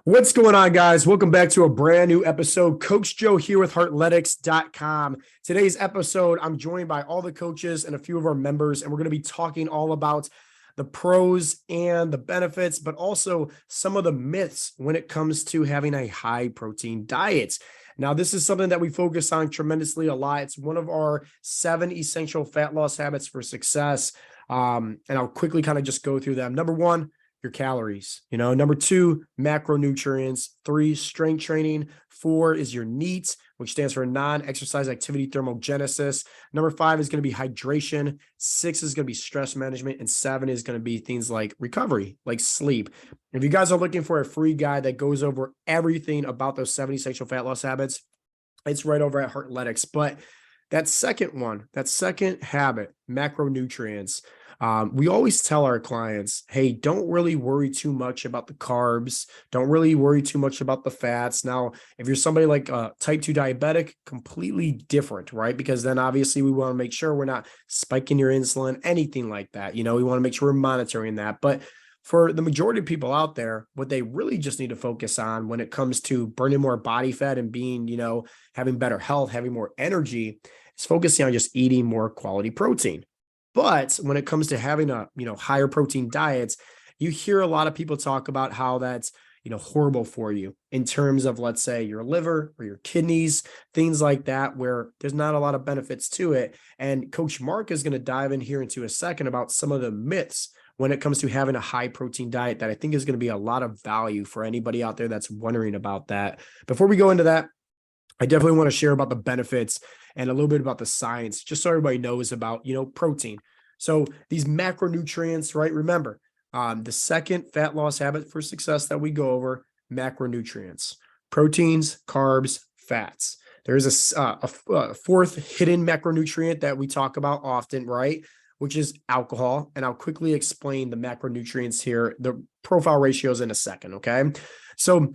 What's going on, guys? Welcome back to a brand new episode. Coach Joe here with Heartletics.com. Today's episode, I'm joined by all the coaches and a few of our members, and we're going to be talking all about the pros and the benefits, but also some of the myths when it comes to having a high protein diet. Now, this is something that we focus on tremendously a lot. It's one of our 7 essential fat loss habits for success. And I'll quickly kind of just go through them. Number 1, your calories. Number 2, macronutrients. 3, strength training. 4 is your NEAT, which stands for non-exercise activity thermogenesis. Number 5 is going to be hydration. 6 is going to be stress management. And 7 is going to be things like recovery, like sleep. If you guys are looking for a free guide that goes over everything about those 7 essential fat loss habits, it's right over at Heartletics. But that second one, that second habit, macronutrients, we always tell our clients, hey, don't really worry too much about the carbs. Don't really worry too much about the fats. Now, if you're somebody like a type 2 diabetic, completely different, right? Because then obviously we want to make sure we're not spiking your insulin, anything like that. We want to make sure we're monitoring that. But for the majority of people out there, what they really just need to focus on when it comes to burning more body fat and being, having better health, having more energy, is focusing on just eating more quality protein. But when it comes to having a, higher protein diets, you hear a lot of people talk about how that's, horrible for you in terms of, let's say, your liver or your kidneys, things like that, where there's not a lot of benefits to it. And Coach Mark is going to dive in here into a second about some of the myths when it comes to having a high protein diet that I think is going to be a lot of value for anybody out there that's wondering about that. Before we go into that, I definitely want to share about the benefits and a little bit about the science, just so everybody knows about, protein. So these macronutrients, right? Remember, the second fat loss habit for success that we go over, macronutrients, proteins, carbs, fats. There's a fourth hidden macronutrient that we talk about often, right? Which is alcohol. And I'll quickly explain the macronutrients here, the profile ratios in a second, okay? So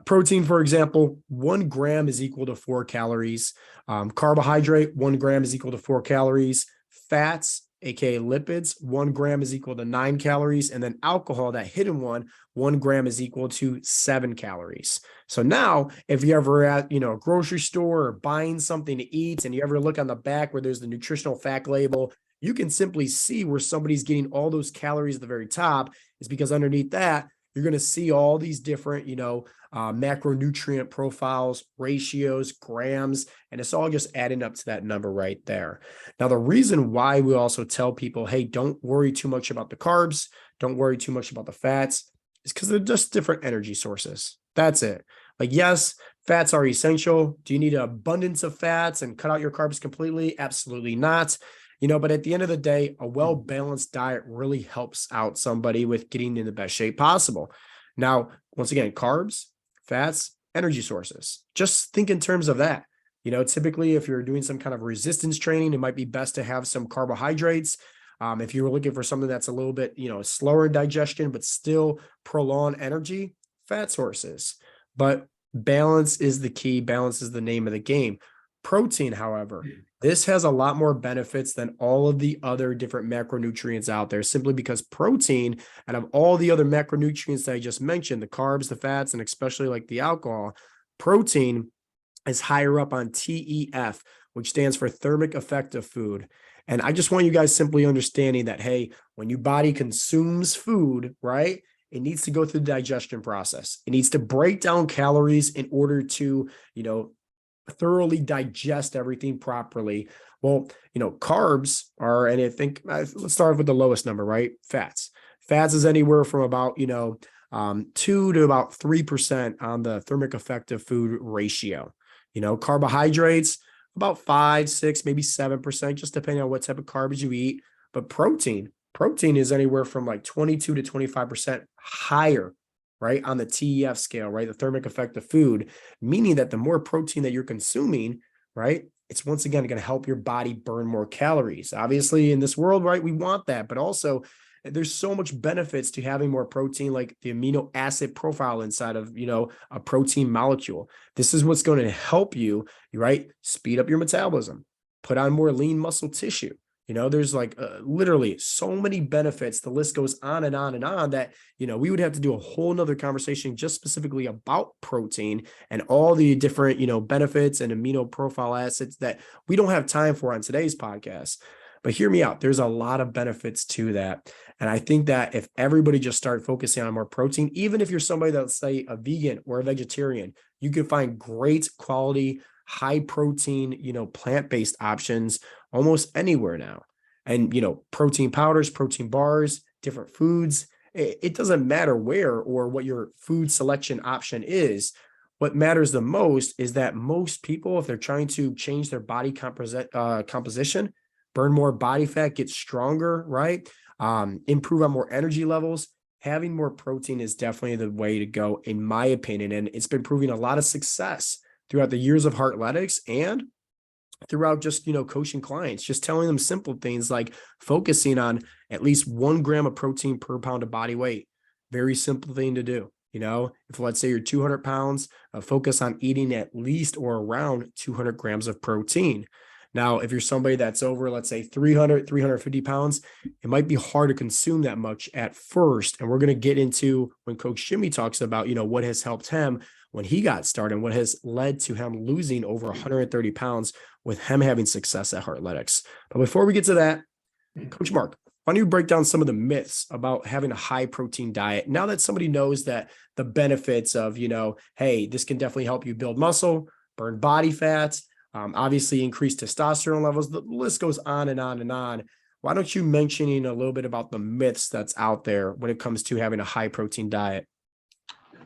protein, for example, 1 gram is equal to 4 calories. Carbohydrate, 1 gram is equal to 4 calories. Fats, aka lipids, 1 gram is equal to 9 calories. And then alcohol, that hidden 1 gram is equal to 7 calories. So now, if you ever at, a grocery store or buying something to eat, and you ever look on the back where there's the nutritional fact label, you can simply see where somebody's getting all those calories at the very top. Is because underneath that, you're going to see all these different, macronutrient profiles, ratios, grams, and it's all just adding up to that number right there. Now, the reason why we also tell people, hey, don't worry too much about the carbs, don't worry too much about the fats, is because they're just different energy sources. That's it. Like, yes, fats are essential. Do you need an abundance of fats and cut out your carbs completely? Absolutely not. But at the end of the day, a well-balanced diet really helps out somebody with getting in the best shape possible. Now, once again, carbs, fats, energy sources. Just think in terms of that. Typically, if you're doing some kind of resistance training, it might be best to have some carbohydrates. If you were looking for something that's a little bit, slower in digestion, but still prolong energy, fat sources. But balance is the key. Balance is the name of the game. Protein, however, this has a lot more benefits than all of the other different macronutrients out there, simply because protein, out of all the other macronutrients that I just mentioned, the carbs, the fats, and especially like the alcohol, protein is higher up on TEF, which stands for Thermic Effect of food. And I just want you guys simply understanding that, hey, when your body consumes food, right, it needs to go through the digestion process. It needs to break down calories in order to, thoroughly digest everything properly. Well, carbs are, and I think let's start with the lowest number, right? Fats is anywhere from about 2 to about 3% on the thermic effect of food ratio. Carbohydrates about 5, 6, maybe 7%, just depending on what type of carbs you eat. But protein is anywhere from like 22 to 25% higher, right, on the TEF scale, right, the thermic effect of food, meaning that the more protein that you're consuming, right, it's once again going to help your body burn more calories. Obviously, in this world, right, we want that, but also there's so much benefits to having more protein, like the amino acid profile inside of, a protein molecule. This is what's going to help you, right, speed up your metabolism, put on more lean muscle tissue. There's like literally so many benefits. The list goes on and on and on that, we would have to do a whole nother conversation just specifically about protein and all the different, benefits and amino profile acids that we don't have time for on today's podcast. But hear me out. There's a lot of benefits to that. And I think that if everybody just started focusing on more protein, even if you're somebody that's, say, a vegan or a vegetarian, you can find great quality, high protein, plant-based options almost anywhere now. And, protein powders, protein bars, different foods, it doesn't matter where or what your food selection option is. What matters the most is that most people, if they're trying to change their body composition, burn more body fat, get stronger, right? Improve on more energy levels, having more protein is definitely the way to go, in my opinion. And it's been proving a lot of success throughout the years of Heartletics and throughout just, coaching clients, just telling them simple things like focusing on at least 1 gram of protein per pound of body weight. Very simple thing to do. If let's say you're 200 pounds, focus on eating at least or around 200 grams of protein. Now, if you're somebody that's over, let's say 350 pounds, it might be hard to consume that much at first. And we're going to get into when Coach Jimmy talks about, what has helped him when he got started and what has led to him losing over 130 pounds with him having success at Heartletics. But before we get to that, Coach Mark, why don't you break down some of the myths about having a high protein diet? Now that somebody knows that the benefits of, hey, this can definitely help you build muscle, burn body fat, obviously increase testosterone levels. The list goes on and on and on. Why don't you mention a little bit about the myths that's out there when it comes to having a high protein diet?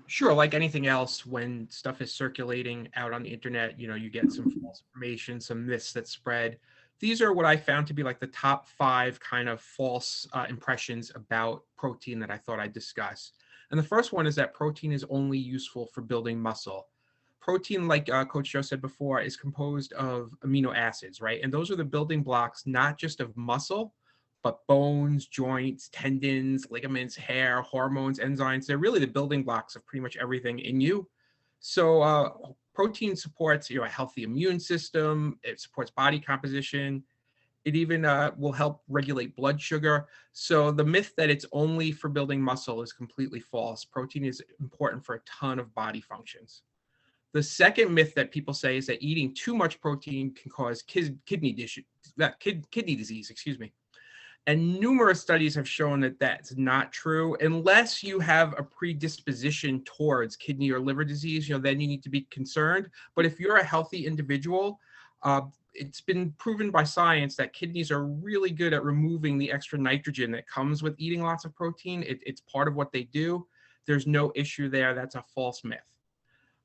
Sure. Like anything else, when stuff is circulating out on the internet, you get some false information, some myths that spread. These are what I found to be like the top 5 kind of false impressions about protein that I thought I'd discuss. And the first one is that protein is only useful for building muscle. Protein, like Coach Joe said before, is composed of amino acids, right? And those are the building blocks, not just of muscle, but bones, joints, tendons, ligaments, hair, hormones, enzymes. They're really the building blocks of pretty much everything in you. So protein supports, a healthy immune system. It supports body composition. It even will help regulate blood sugar. So the myth that it's only for building muscle is completely false. Protein is important for a ton of body functions. The second myth that people say is that eating too much protein can cause kidney disease, And numerous studies have shown that that's not true. Unless you have a predisposition towards kidney or liver disease, then you need to be concerned. But if you're a healthy individual, it's been proven by science that kidneys are really good at removing the extra nitrogen that comes with eating lots of protein. It's part of what they do. There's no issue there. That's a false myth.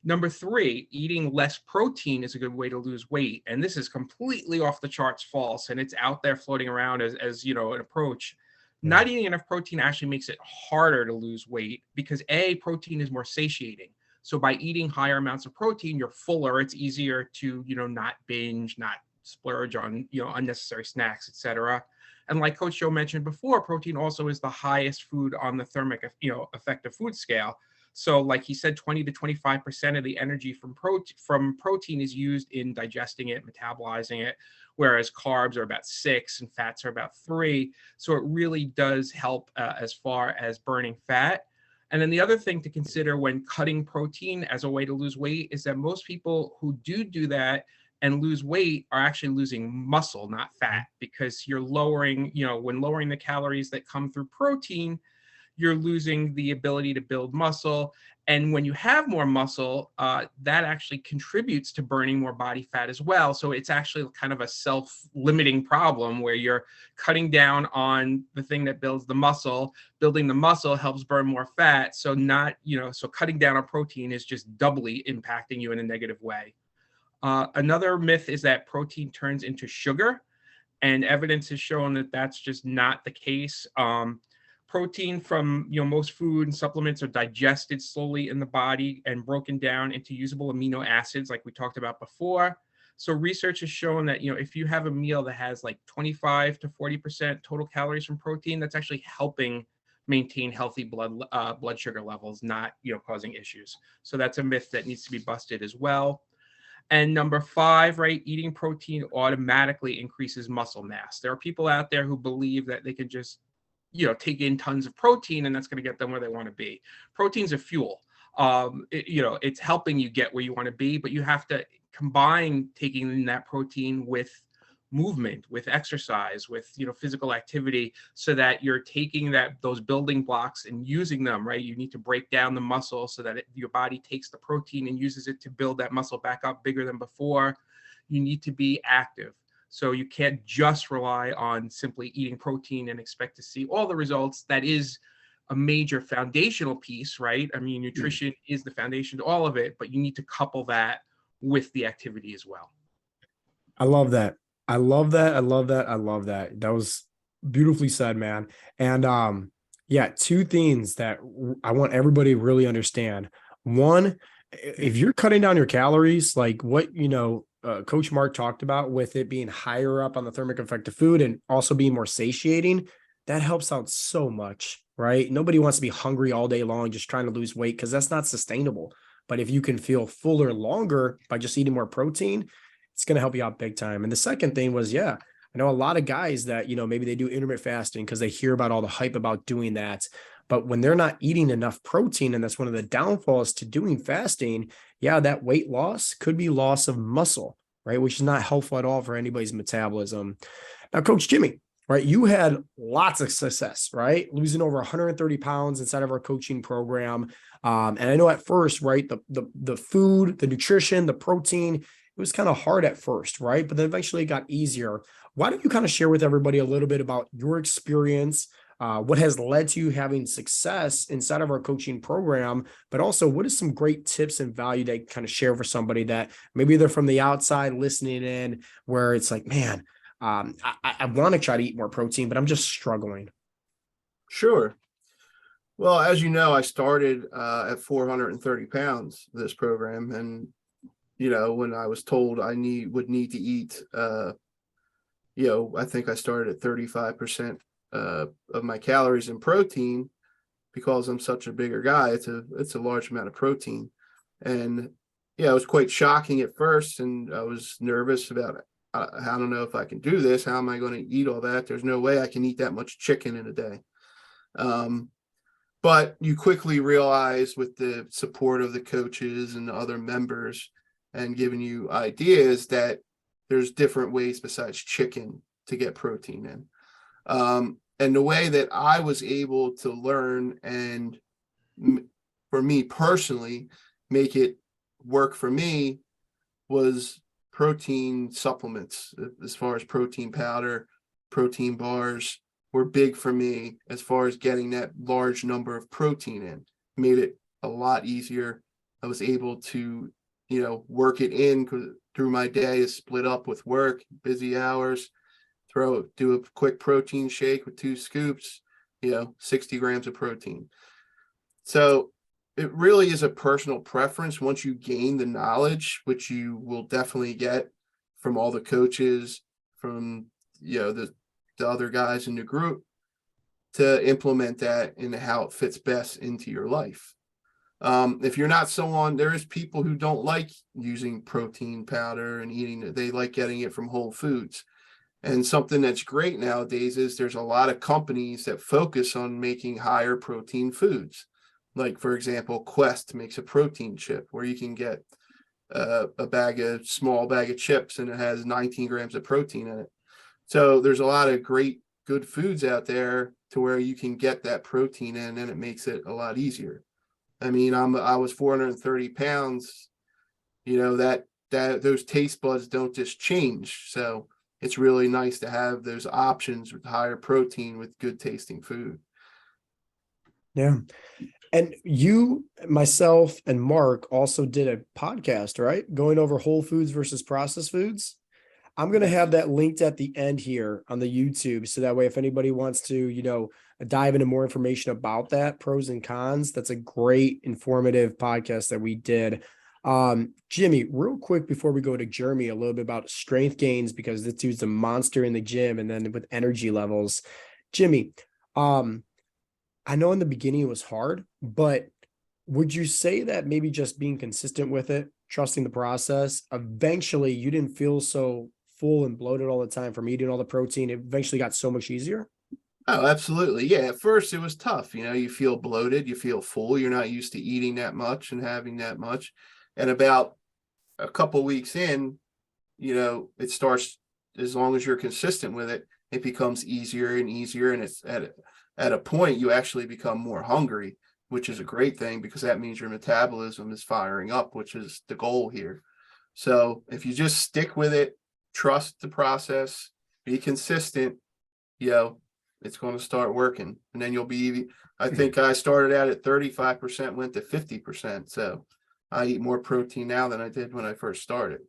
Number 3, eating less protein is a good way to lose weight. And this is completely off the charts false. And it's out there floating around as an approach. Yeah. Not eating enough protein actually makes it harder to lose weight because protein is more satiating. So by eating higher amounts of protein, you're fuller. It's easier to, not binge, not splurge on, unnecessary snacks, etc. And like Coach Joe mentioned before, protein also is the highest food on the thermic, effective food scale. So like he said, 20 to 25% of the energy from protein is used in digesting it, metabolizing it, whereas carbs are about 6 and fats are about 3. So it really does help as far as burning fat. And then the other thing to consider when cutting protein as a way to lose weight is that most people who do that and lose weight are actually losing muscle, not fat, because you're lowering, when lowering the calories that come through protein, you're losing the ability to build muscle. And when you have more muscle, that actually contributes to burning more body fat as well. So it's actually kind of a self-limiting problem where you're cutting down on the thing that builds the muscle. Building the muscle helps burn more fat. So so cutting down on protein is just doubly impacting you in a negative way. Another myth is that protein turns into sugar, and evidence has shown that that's just not the case. Protein from most food and supplements are digested slowly in the body and broken down into usable amino acids like we talked about before. So research has shown that if you have a meal that has like 25 to 40% total calories from protein, that's actually helping maintain healthy blood sugar levels, not causing issues. So that's a myth that needs to be busted as well. And number 5, right, eating protein automatically increases muscle mass. There are people out there who believe that they can just, take in tons of protein and that's going to get them where they want to be. Protein's a fuel. It's helping you get where you want to be, but you have to combine taking in that protein with movement, with exercise, with physical activity, so that you're taking those building blocks and using them, right? You need to break down the muscle so that your body takes the protein and uses it to build that muscle back up bigger than before. You need to be active. So you can't just rely on simply eating protein and expect to see all the results. That is a major foundational piece, right? I mean, nutrition is the foundation to all of it, but you need to couple that with the activity as well. I love that. I love that. I love that. I love that. That was beautifully said, man. And yeah, two things that I want everybody to really understand. One, if you're cutting down your calories, like what Coach Mark talked about, with it being higher up on the thermic effect of food and also being more satiating, that helps out so much, right? Nobody wants to be hungry all day long just trying to lose weight, because that's not sustainable. But if you can feel fuller longer by just eating more protein, it's going to help you out big time. And the second thing was, I know a lot of guys that, maybe they do intermittent fasting because they hear about all the hype about doing that. But when they're not eating enough protein, and that's one of the downfalls to doing fasting, that weight loss could be loss of muscle, right? Which is not helpful at all for anybody's metabolism. Now, Coach Jimmy, right, you had lots of success, right? Losing over 130 pounds inside of our coaching program. And I know at first, right, the food, the nutrition, the protein, it was kind of hard at first, right? But then eventually it got easier. Why don't you kind of share with everybody a little bit about your experience, what has led to you having success inside of our coaching program, but also what is some great tips and value that you kind of share for somebody that maybe they're from the outside listening in, where it's like, man, I want to try to eat more protein, but I'm just struggling. Sure. Well, as you know, I started at 430 pounds this program, and when I was told I would need to eat, I think I started at 35% of my calories in protein, because I'm such a bigger guy. It's a large amount of protein, and it was quite shocking at first, and I was nervous about it. I don't know if I can do this. How am I going to eat all that? There's no way I can eat that much chicken in a day. But you quickly realize, with the support of the coaches and the other members and giving you ideas, that there's different ways besides chicken to get protein in. And the way that I was able to learn, and for me personally, make it work for me, was protein supplements. As far as protein powder, protein bars were big for me as far as getting that large number of protein in. Made it a lot easier. I was able to work it in through my day, is split up with work, busy hours, do a quick protein shake with 2 scoops, 60 grams of protein. So it really is a personal preference. Once you gain the knowledge, which you will definitely get from all the coaches, from the other guys in the group, to implement that in how it fits best into your life. If you're not someone, there is people who don't like using protein powder and eating it. They like getting it from Whole Foods. And something that's great nowadays is there's a lot of companies that focus on making higher protein foods. Like, for example, Quest makes a protein chip where you can get a small bag of chips, and it has 19 grams of protein in it. So there's a lot of great, good foods out there to where you can get that protein in, and it makes it a lot easier. I mean, I was 430 pounds, that those taste buds don't just change. So it's really nice to have those options with higher protein with good tasting food. Yeah. And you, myself, and Mark also did a podcast, right? Going over whole foods versus processed foods. I'm going to have that linked at the end here on the YouTube. So that way, if anybody wants to, dive into more information about that, pros and cons, that's a great informative podcast that we did. Jimmy, real quick before we go to Jeremy, a little bit about strength gains, because this dude's a monster in the gym, and then with energy levels. Jimmy, I know in the beginning it was hard, but would you say that maybe just being consistent with it trusting the process, eventually you didn't feel so full and bloated all the time from eating all the protein. It eventually got so much easier. Oh, absolutely. Yeah. At first it was tough. You feel bloated, you feel full. You're not used to eating that much and having that much. And about a couple weeks in, it starts, as long as you're consistent with it, it becomes easier and easier. And it's at a point you actually become more hungry, which is a great thing because that means your metabolism is firing up, which is the goal here. So if you just stick with it, trust the process, be consistent, it's going to start working. And then I think I started out at 35%, went to 50%. So I eat more protein now than I did when I first started.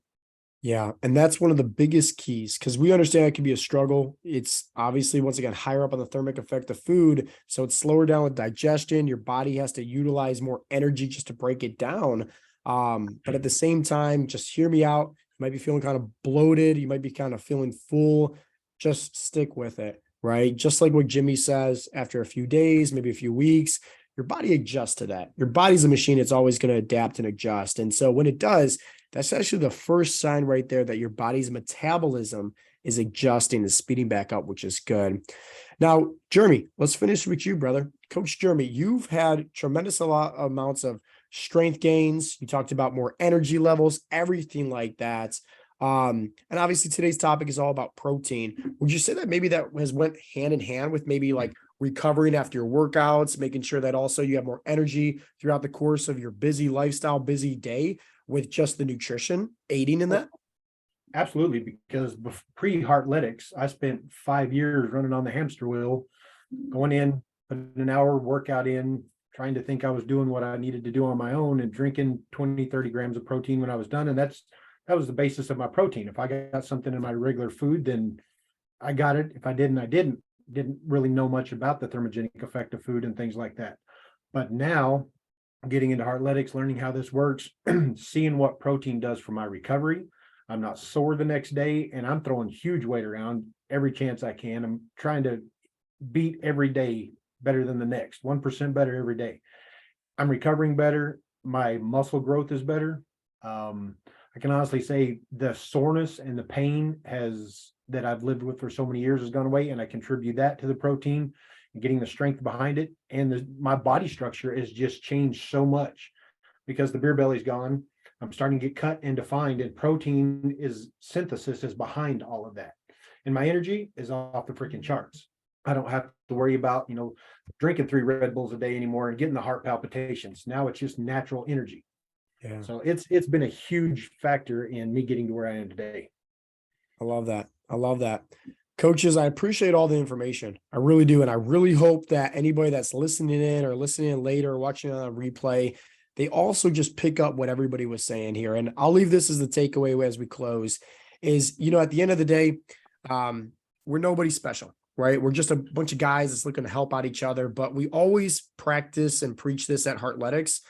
Yeah. And that's one of the biggest keys because we understand it can be a struggle. It's obviously, once again, higher up on the thermic effect of food. So it's slower down with digestion. Your body has to utilize more energy just to break it down. But at the same time, just hear me out. You might be feeling kind of bloated. You might be kind of feeling full. Just stick with it, right? Just like what Jimmy says, after a few days, maybe a few weeks, your body adjusts to that. Your body's a machine. It's always going to adapt and adjust. And so when it does, that's actually the first sign right there that your body's metabolism is adjusting and speeding back up, which is good. Now, Jeremy, let's finish with you, brother. Coach Jeremy, you've had tremendous amounts of strength gains. You talked about more energy levels, everything like that. And obviously today's topic is all about protein. Would you say that maybe that has went hand in hand with maybe like recovering after your workouts, making sure that also you have more energy throughout the course of your busy lifestyle, busy day, with just the nutrition aiding in that? Absolutely, because pre-Heartletics, I spent 5 years running on the hamster wheel, going in, putting an hour workout in, trying to think I was doing what I needed to do on my own and drinking 20, 30 grams of protein when I was done. And that was the basis of my protein. If I got something in my regular food, then I got it. If I didn't, I didn't really know much about the thermogenic effect of food and things like that. But now, getting into Heartletics, learning how this works, seeing what protein does for my recovery. I'm not sore the next day, and I'm throwing huge weight around every chance I can. I'm trying to beat every day better than the next, 1% better every day. I'm recovering better. My muscle growth is better. I can honestly say the soreness and the pain that I've lived with for so many years has gone away, and I contribute that to the protein and getting the strength behind it. And my body structure has just changed so much because the beer belly's gone. I'm starting to get cut and defined, and protein synthesis is behind all of that. And my energy is off the freaking charts. I don't have to worry about, drinking 3 Red Bulls a day anymore and getting the heart palpitations. Now it's just natural energy. Yeah. So it's been a huge factor in me getting to where I am today. I love that. I love that. Coaches, I appreciate all the information. I really do. And I really hope that anybody that's listening in or listening in later or watching on a replay, they also just pick up what everybody was saying here. And I'll leave this as the takeaway as we close is, at the end of the day, we're nobody special, right? We're just a bunch of guys that's looking to help out each other. But we always practice and preach this at Heartletics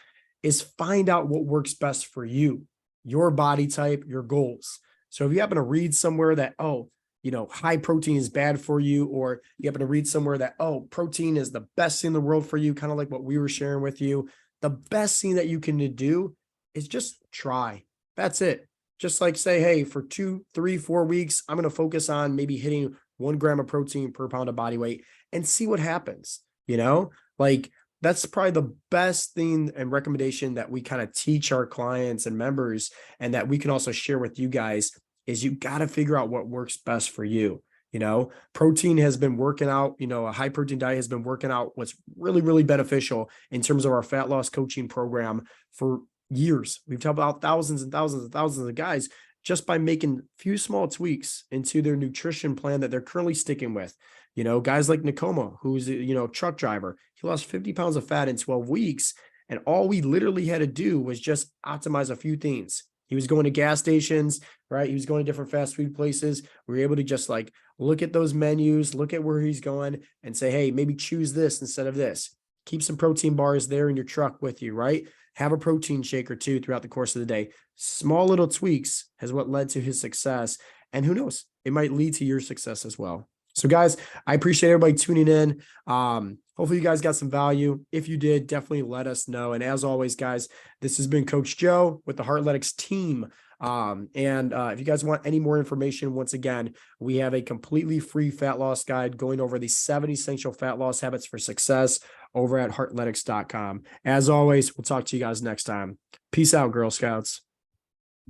is find out what works best for you, your body type, your goals. So if you happen to read somewhere that, high protein is bad for you, or you happen to read somewhere that, protein is the best thing in the world for you, kind of like what we were sharing with you, the best thing that you can do is just try. That's it. Just like say, hey, for 2, 3, 4 weeks, I'm going to focus on maybe hitting 1 gram of protein per pound of body weight and see what happens. That's probably the best thing and recommendation that we kind of teach our clients and members, and that we can also share with you guys is you got to figure out what works best for you. Protein has been working out, a high protein diet has been working out what's really, really beneficial in terms of our fat loss coaching program for years. We've talked about thousands and thousands and thousands of guys just by making a few small tweaks into their nutrition plan that they're currently sticking with. Guys like Nakoma, who's a truck driver, he lost 50 pounds of fat in 12 weeks. And all we literally had to do was just optimize a few things. He was going to gas stations, right? He was going to different fast food places. We were able to just look at those menus, look at where he's going and say, hey, maybe choose this instead of this. Keep some protein bars there in your truck with you, right? Have a protein shake or 2 throughout the course of the day. Small little tweaks has what led to his success. And who knows, it might lead to your success as well. So guys, I appreciate everybody tuning in. Hopefully Hopefully you guys got some value. If you did, definitely let us know. And as always, guys, this has been Coach Joe with the Heartletics team. If you guys want any more information, once again, we have a completely free fat loss guide going over the 7 essential fat loss habits for success over at heartletics.com. As always, we'll talk to you guys next time. Peace out, Girl Scouts.